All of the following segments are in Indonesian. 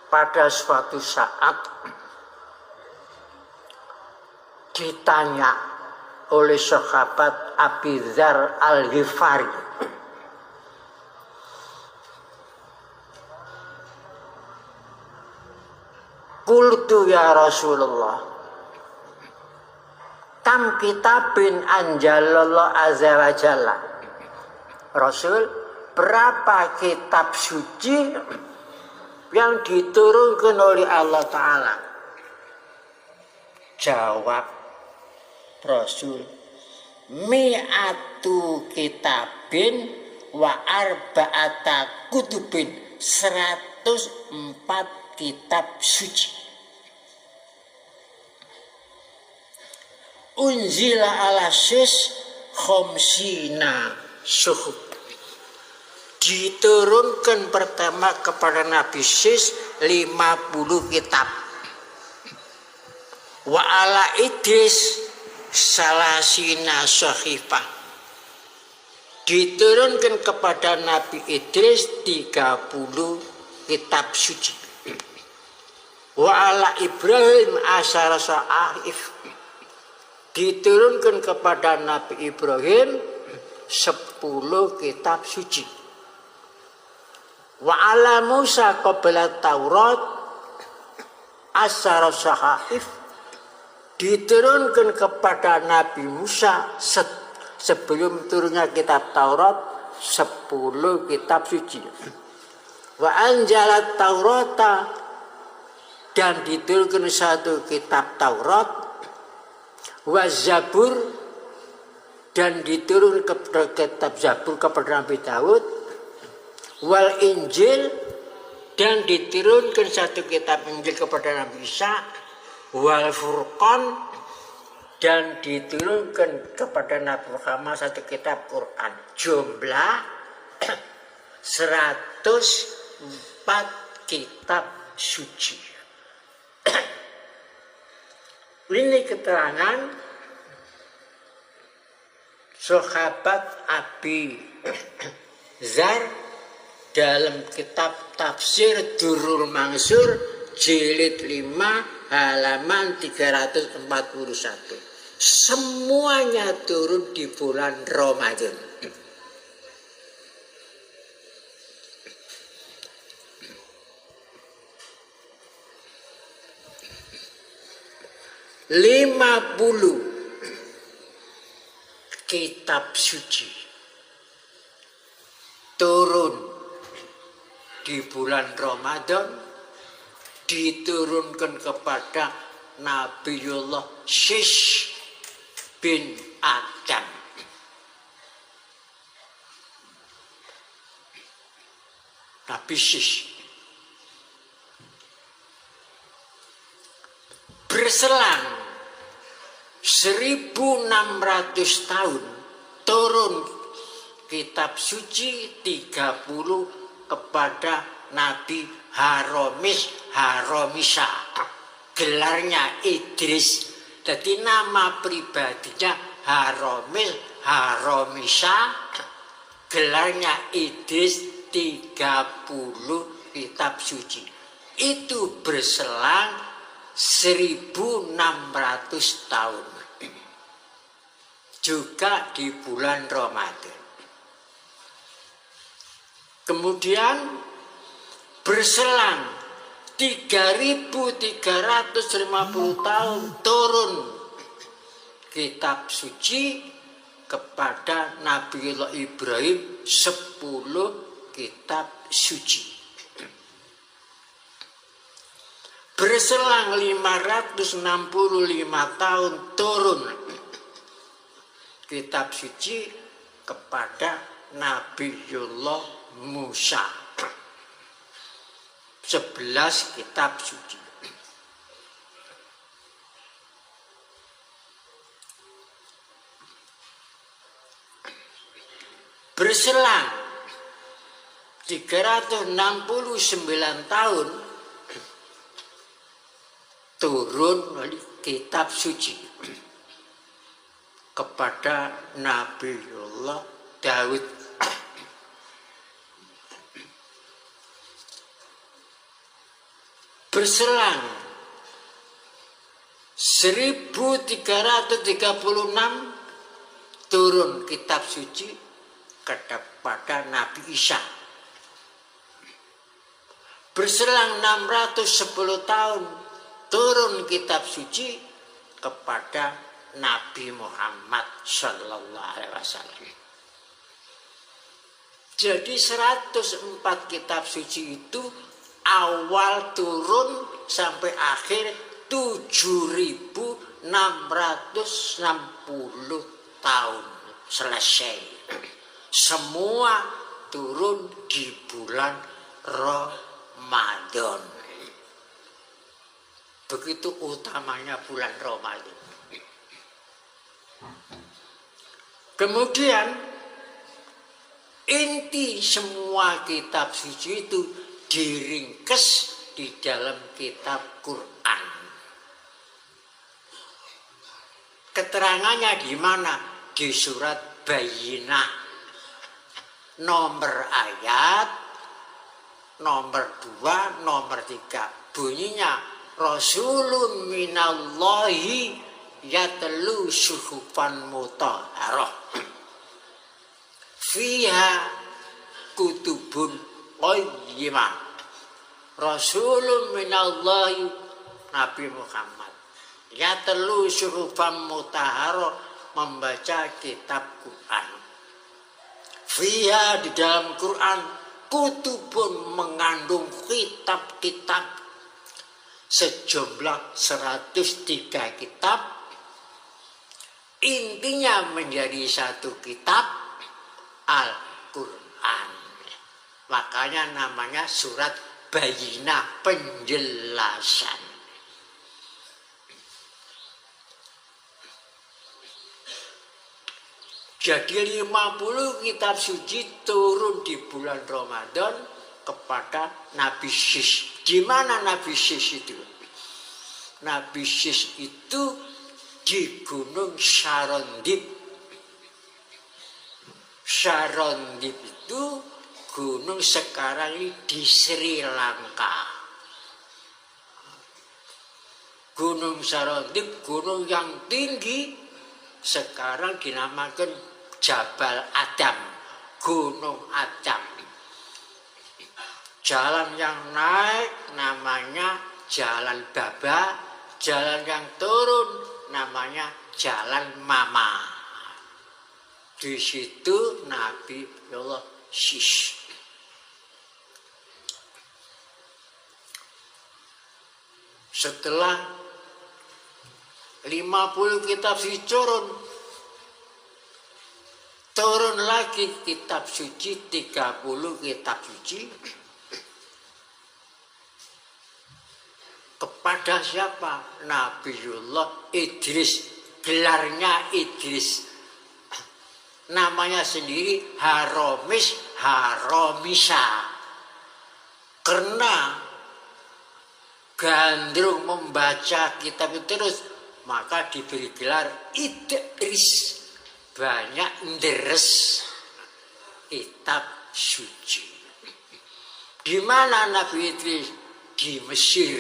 pada suatu saat ditanya oleh sahabat Abi Dzar Al-Ghifari, qultu ya Rasulullah, kam kitabin anjalallah azza wa jalla. Rasul, berapa kitab suci yang diturunkan oleh Allah Ta'ala? Jawab Rasul, mi'atu kitabin wa arba'ata kutubin, 104 kitab suci. Unzila ala sis khomsina suhub, diturunkan pertama kepada Nabi Sis 50 kitab. Wa ala Idris salasina sahifah, diturunkan kepada Nabi Idris 30 kitab suci. Wa ala Ibrahim asyara sahif, diturunkan kepada Nabi Ibrahim 10 kitab suci. Wa ala Musa qabla Taurat asyara sahif, diturunkan kepada Nabi Musa sebelum turunnya kitab Taurat 10 kitab suci. Wa anjalat Taurata, dan diturunkan 1 kitab Taurat. Wa Zabur, dan diturunkan kepada kitab Zabur kepada Nabi Daud. Wal Injil, dan diturunkan 1 kitab Injil kepada Nabi Isa. Wal Furqan, dan diturunkan kepada Nabi Muhammad 1 kitab Quran. Jumlah 104 kitab suci. Ini keterangan sahabat Abi Dzar dalam kitab Tafsir Durrul Mansur jilid 5 halaman 341. Semuanya turun di bulan Ramadan. Puluh kitab suci turun di bulan Ramadan, diturunkan kepada Nabiullah Sis bin Adam. Nabi Sis. Berselang 1600 tahun turun kitab suci 30 kepada Nabi Haromisa, gelarnya Idris. Jadi nama pribadinya Haromisa, gelarnya Idris. 30 kitab suci itu berselang 1600 tahun, juga di bulan Ramadan. Kemudian berselang 3350 tahun turun kitab suci kepada Nabiullah Ibrahim, 10 kitab suci. Berselang 565 tahun turun kitab suci kepada Nabiullah Musa, 11 kitab suci. Berselang 369 tahun turun kitab suci kepada Nabiullah Daud. Berselang 1336 turun kitab suci kepada Nabi Isa. Berselang 610 tahun turun kitab suci kepada Nabi Muhammad Sallallahu Alaihi Wasallam. Jadi 104 kitab suci itu awal turun sampai akhir 7.660 tahun selesai. Semua turun di bulan Ramadan. Begitu utamanya bulan Ramadan. Kemudian inti semua kitab suci itu diringkes di dalam kitab Quran. Keterangannya di mana? Di surat Bayyinah. Nomor ayat, nomor 2, nomor 3. Bunyinya, Rasulun minallahi yatlu suhufan mutahharah. Fiha kutubun qayyimah. Rasulun minallahi, Nabi Muhammad. Yatlu suhufan mutahharah, membaca kitab Quran. Fiha, di dalam Quran, kutubun mengandung kitab-kitab sejumlah 103 kitab. Intinya menjadi satu kitab, Al-Quran. Makanya namanya surat Bayyinah, penjelasan. Jadi 50 kitab suci turun di bulan Ramadan kepada Nabi Sis. Di mana Nabi Sis itu? Nabi Sis itu di Gunung Sarondip. Sarondip itu gunung sekarang ini di Sri Lanka. Gunung Sarondip, gunung yang tinggi, sekarang dinamakan Jabal Adam, Gunung Adam. Jalan yang naik namanya Jalan Baba, jalan yang turun namanya Jalan Mama. Di situ Nabi Allah Sis. Setelah 50 kitab suci turun lagi kitab suci, 30 kitab suci. Kepada siapa? Nabiullah Idris. Gelarnya Idris. Namanya sendiri Haromis Haromisa. Karena gandrung membaca kitab itu terus, maka diberi gelar Idris. Banyak deres kitab suci. Di mana Nabi Idris? Di Mesir.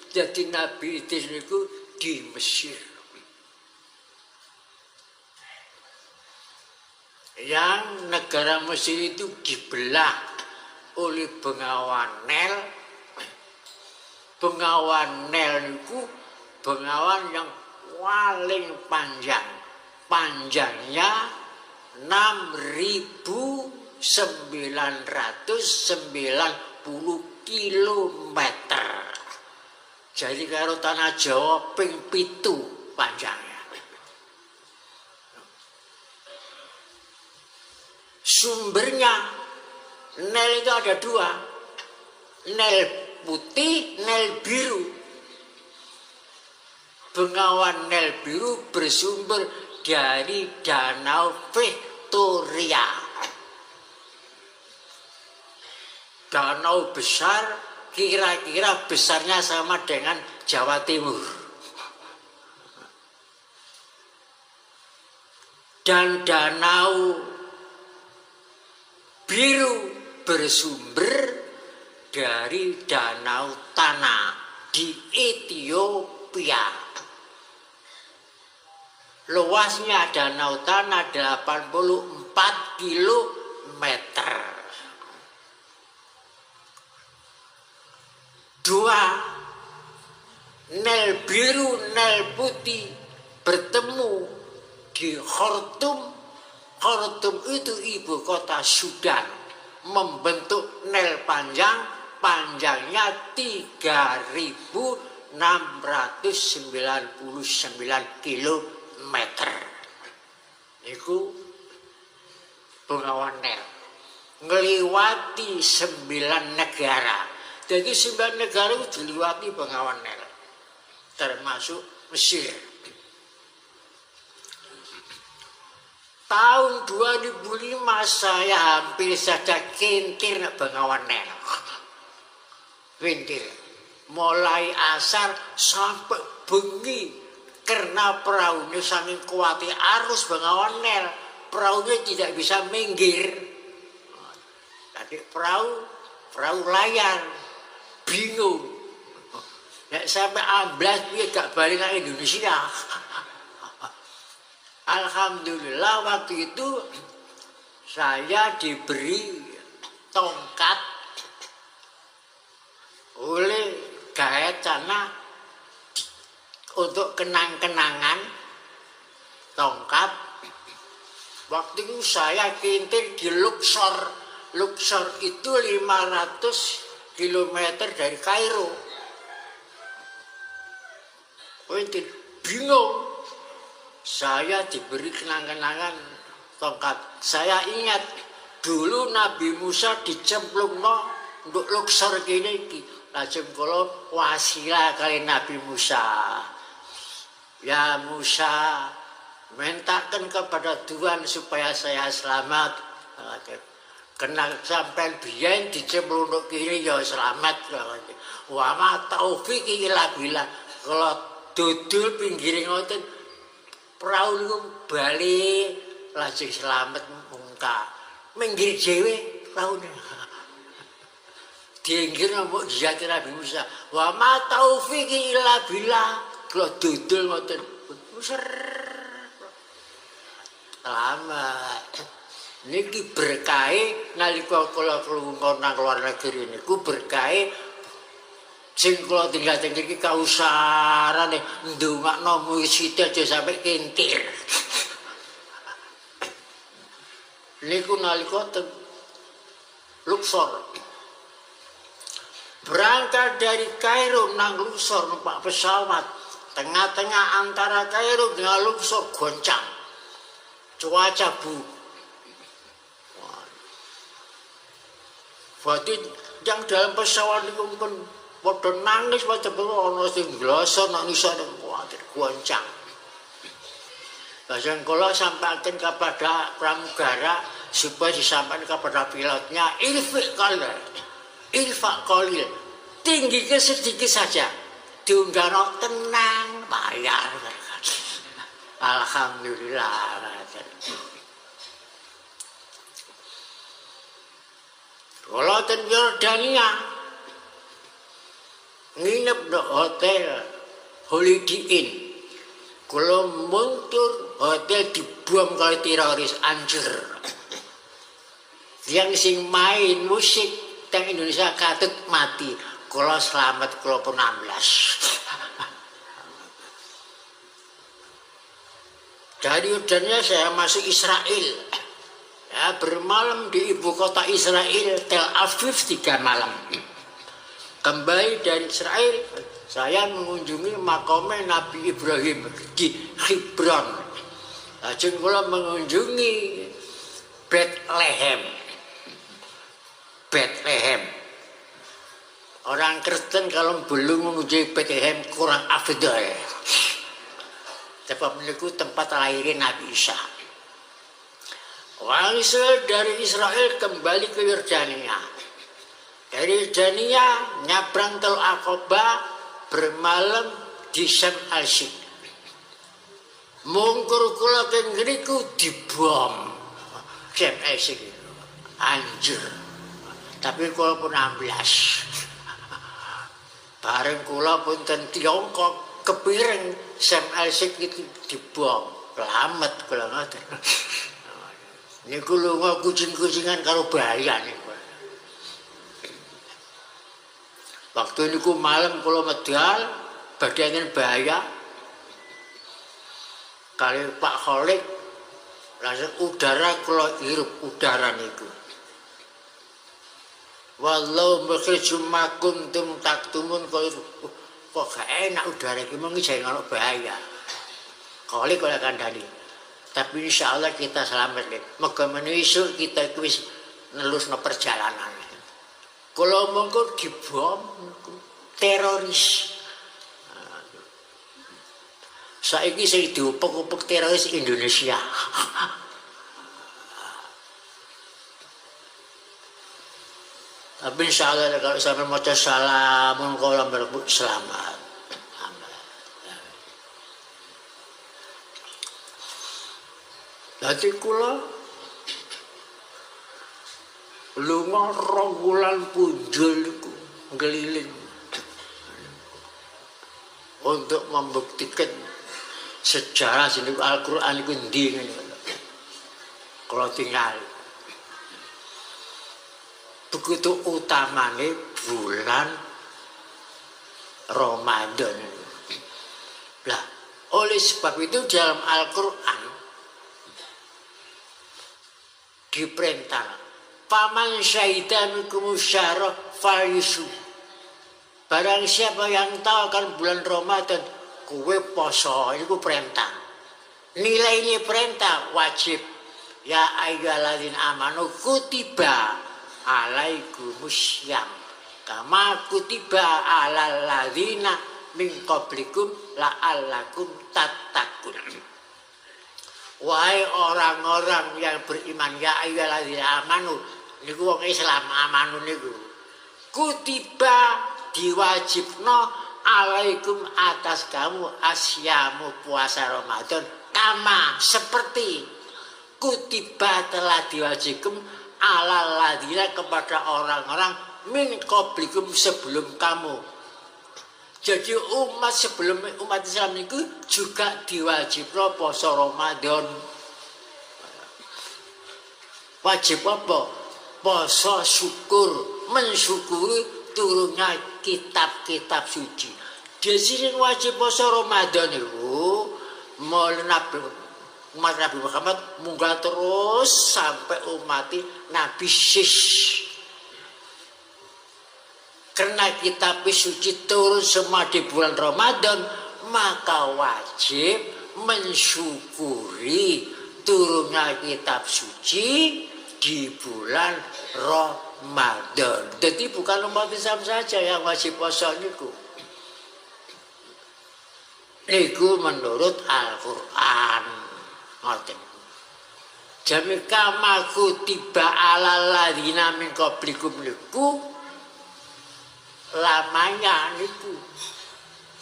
Jadi Nabi Idris itu di Mesir. Yang negara Mesir itu dibelah oleh Bengawan Nil. Bengawan Nil itu bengawan yang paling panjang. Panjangnya 6.990 kilometer. Jadi kalau tanah Jawa ping 7 panjangnya. Sumbernya Nil itu ada 2. Nil putih, Nil biru. Bengawan Nil biru bersumber dari Danau Victoria. Danau besar, kira-kira besarnya sama dengan Jawa Timur. Dan Danau biru bersumber dari Danau Tana. di Ethiopia. Luasnya danau tanah 84 kilometer. Dua Nil biru, Nil putih bertemu di Khartoum. Khartoum itu ibu kota Sudan, membentuk Nil panjangnya 3.699 kilometer. Itu Bengawan Nil ngliwati 9 negara. Jadi 9 negara itu diliwati Bengawan Nil, termasuk Mesir. Tahun 2005 saya hampir saja kintir Bengawan Nil. Kintir. Mulai asar sampai bengi. Karena perahunya saking kuatnya arus Bengawan Nil. Perahunya tidak bisa minggir. Tadi perahu layar. Bingung. Sampai amblas dia gak balik ke Indonesia. Alhamdulillah waktu itu saya diberi tongkat oleh Gaet sana untuk kenang-kenangan tongkat. Waktu itu saya kintir di Luxor. Luxor itu 500 km dari Kairo. Bingung. Saya diberi kenang-kenangan tongkat. Saya ingat dulu Nabi Musa dicemplungno untuk Luxor kene iki. Lajeng kula wasilah kali Nabi Musa. Ya Musa, mintakan kepada Tuhan supaya saya selamat. Kena sampai biyen dicemplung untuk kene ya selamat. Wa ma taufik illa billah. Kalau dodol pinggire ngoten perahu itu balik lajeng selamat muka minggir dhewe perahunya diinggir ngomong jati Nabi Musa wa ma taufik illa billah. Kalau dodol ngoten selamat niki berkahe nalika kula kelungkon nang luar negeri niku berkahe sing kula tinggal iki kausarane ndongakno musik aja sampai kintir. Niku nalika teng Luxor. Berangkat dari Kairo nang Luxor numpak pesawat. Tengah-tengah antara Kairo dengan Luxor goncang. Cuaca buruk. Berarti yang dalam pesawat itu pun padha nangis padha ana sing glosor nak ngisor kuwatir goncang. Lajeng kula sampaikan kepada pramugara supaya disampaikan kepada pilotnya ilfa qalil tinggi ke sedikit saja diunggah tenang bayar. Alhamdulillah. Kula ten Yordania nginep di hotel Holiday Inn. Kula muntur hotel dibom kali teroris anjir. Yang sing main musik teng Indonesia katut mati. Kula selamat kula pun 16. Dari Yordania saya masuk Israel. Ya, bermalam di ibu kota Israel Tel Aviv 3 malam. Kembali dari Israel, saya mengunjungi makamnya Nabi Ibrahim di Hebron. Lajeng kula mengunjungi Bethlehem. Orang Kristen kalau belum mengunjungi Bethlehem kurang afdal. Sebab itu tempat lahirnya Nabi Isa. Orang Israel dari Israel kembali ke Yordania. Dari Yordania nyabrang Teluk Aqaba bermalam di Sharm el-Sheikh. Mungkur kula teng ngriku dibom. Sharm el-Sheikh anjir. Tapi kula pun 16. Bareng bareng kula punten Tiongkok kepiring Sam Elsik itu dibom. Lamet kula ngoten. Niku lunga kucing-kucingan karo bahaya niku. Waktu niku malam kula medal badhe angin bahaya. Kali Pak Kholik langsung udara kula hirup udara niku. Wallahu mukhrijum ma kuntum taktumun kok gak enak udara iki mung jane ono bahaya. Kholik kula kandhani. Tapi insya Allah kita selamat deh. Moga menisuk kita wis nelusno perjalanan. Kalau mongko dibom teroris. Saiki sing diupek-upek teroris Indonesia. Tapi insya Allah kalau sampai maca salamun kalau berbu selamat. Dadi kula lunga 2 wulan punjul niku ngeliling untuk membuktikan sejarah sini Al-Qur'an iku ndi ngene. Kula tinggal. Begitu utamane bulan Ramadan. Lah, oleh sebab itu dalam Al-Qur'an diperintah paman syahida minkum syahra falyusum. Barang siapa yang tahu akan bulan Ramadan kowe poso, itu perintah. Nilainya perintah wajib. Ya ayyuhalladzina amanu kutiba alaikumussyam kama kutiba alal ladzina min qablikum la'allakum tattaqun. Wahai orang-orang yang beriman, ya ayyuhalladzina amanu, niku wong Islam amanu niku. Kutiba diwajibno alaikum atas kamu asyamu puasa Ramadan kama seperti kutiba telah diwajibkan alal ladzina kepada orang-orang min qablikum sebelum kamu. Jadi umat Islam itu juga diwajibkan puasa Ramadan. Wajib apa? Puasa syukur, mensyukuri turunnya kitab-kitab suci. Di sini wajib puasa Ramadan itu mulai umat Nabi Muhammad munggah terus sampai umat Nabi Sis. Karena kitab suci turun semua di bulan Ramadan, maka wajib mensyukuri turunnya kitab suci di bulan Ramadan. Jadi bukan umat Islam saja yang wajib puasa niku. Niku menurut Al-Qur'an. Ngoten. Jamika maku tiba alal ladzina min qablikum niku lamanya niku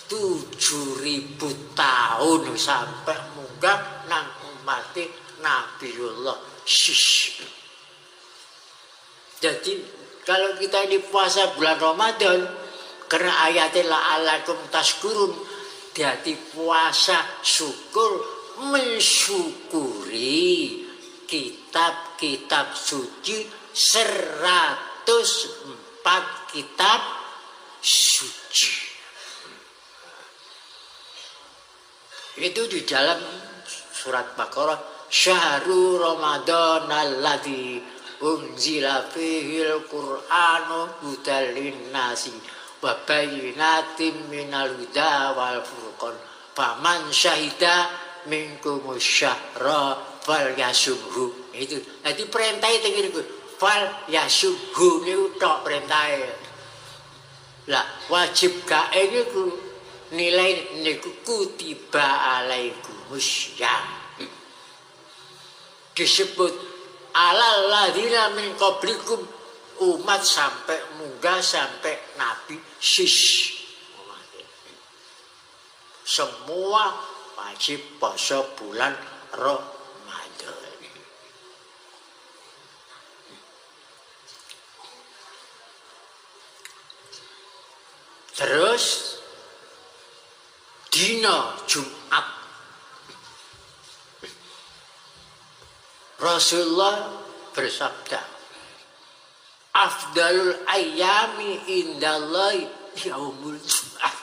7.000 tahun sampai munggah nang umat Nabiullah Sis. Jadi kalau kita ini puasa bulan Ramadan karena ayatnya la'alakum tashkurun, jadi puasa syukur mensyukuri kitab-kitab suci 104 kitab suci. Itu di dalam surat Baqarah, Syahrul Ramadan alladzi unzila fihil Qur'anu hudal linnasi wa bayyinatin minal huda wal furqan faman syahida minkum syahra fal yasubhu. Itu jadi perintah itu ngene fal yasubhu niku tok perintah. Lah wajib gae niku nilai niku kutiba alaikumussyam. Disebut alal ladzina min qablikum, umat sampai munggah sampai Nabi Sis. Semua wajib puasa bulan Ramadan. Terus dina Jumat Rasulullah bersabda, afdalul ayyami indallahi yaumul Jumat.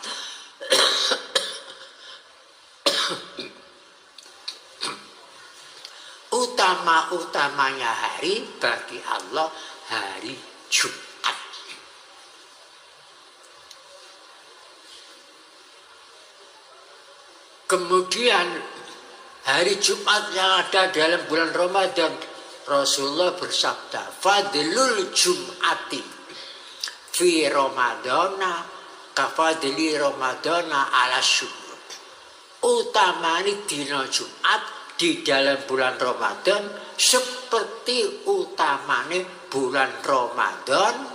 Utama-utamanya hari bagi Allah hari Jumat. Kemudian hari Jumat yang ada dalam bulan Ramadan, Rasulullah bersabda, fadlul Jum'ati fi Ramadana kafadli Ramadana ala syukur. Utamani dina Jumat di dalam bulan Ramadan seperti utamane bulan Ramadan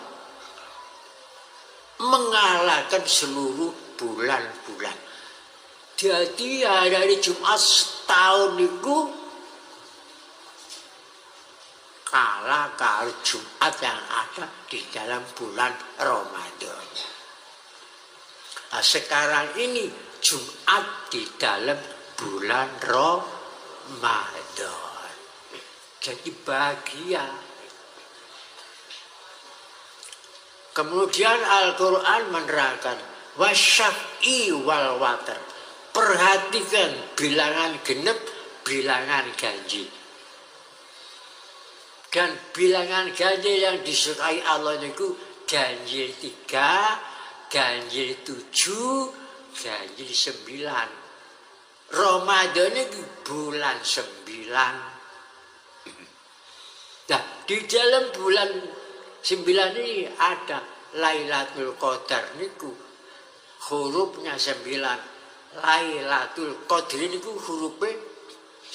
mengalahkan seluruh bulan-bulan. Jadi hari Jumat setahun itu kalah karo Jumat yang ada di dalam bulan Ramadan. Nah, sekarang ini Jumat di dalam bulan Ramadan. Jadi bahagia. Kemudian Al-Quran menerangkan wasyaf'i wal watar. Perhatikan bilangan genep, bilangan ganjil. Dan bilangan ganjil yang disukai Allah itu ganjil 3, ganjil 7, ganjil 9. Ramadan itu bulan 9. Nah, di dalam bulan 9 ini ada Lailatul Qadar niku hurufnya 9. Lailatul Qadar niku hurufnya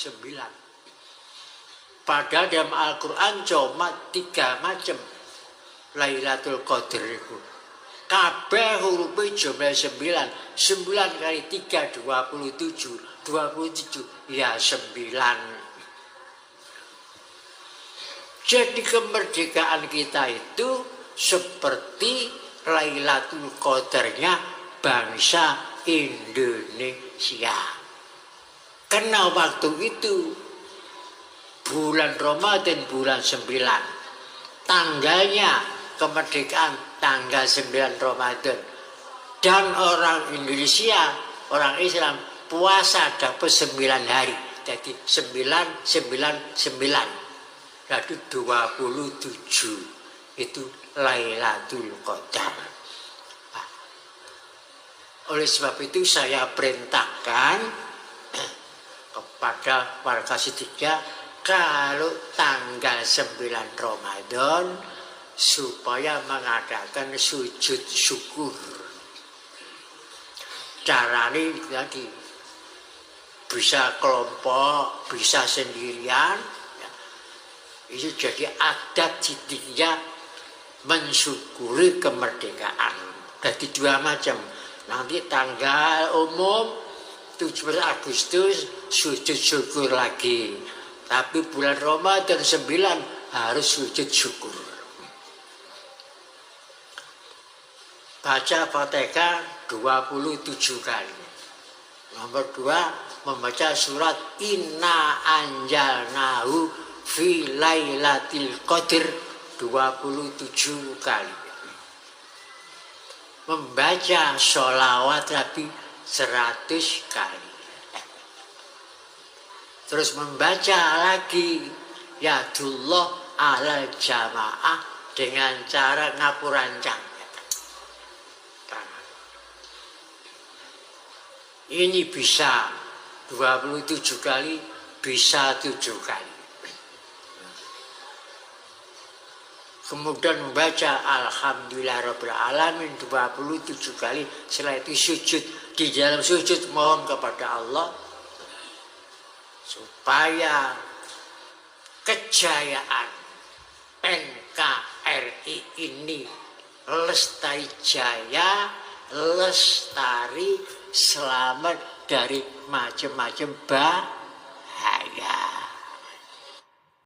9. Padahal dalam Al-Quran cuma 3 macam Lailatul Qadar niku. Kabeh hurufnya jumlah 9. 9 kali 3 27. 27 ya 9. Jadi kemerdekaan kita itu seperti Lailatul Qadarnya bangsa Indonesia. Karena waktu itu bulan Ramadan bulan 9. Tanggalnya kemerdekaan tanggal 9 Ramadan. Dan orang Indonesia, orang Islam puasa dapat 9 hari. Jadi 999. Jadi 27 itu Lailatul Qadar. Nah, oleh sebab itu saya perintahkan kepada para kasitiga kalau tanggal 9 Ramadan supaya mengadakan sujud syukur. Caranya tadi bisa kelompok, bisa sendirian. Itu jadi adat sidiknya mensyukuri kemerdekaan. Jadi 2 macam. Nanti tanggal umum 17 Agustus sujud syukur lagi. Tapi bulan Ramadan 9 harus sujud syukur. Baca Fatihah 27 kali. Nomor 2 membaca surat Inna Anjalnahu fi Lailatul Qadar 27 kali. Membaca sholawat Nabi 100 kali. Terus membaca lagi Yadullah ala jamaah dengan cara ngapurancang. Ini bisa 27 kali, bisa 7 kali. Kemudian membaca Alhamdulillahirabbil alamin 27 kali. Setelah itu sujud. Di dalam sujud mohon kepada Allah supaya kejayaan NKRI ini lestari jaya, lestari selamat dari macam-macam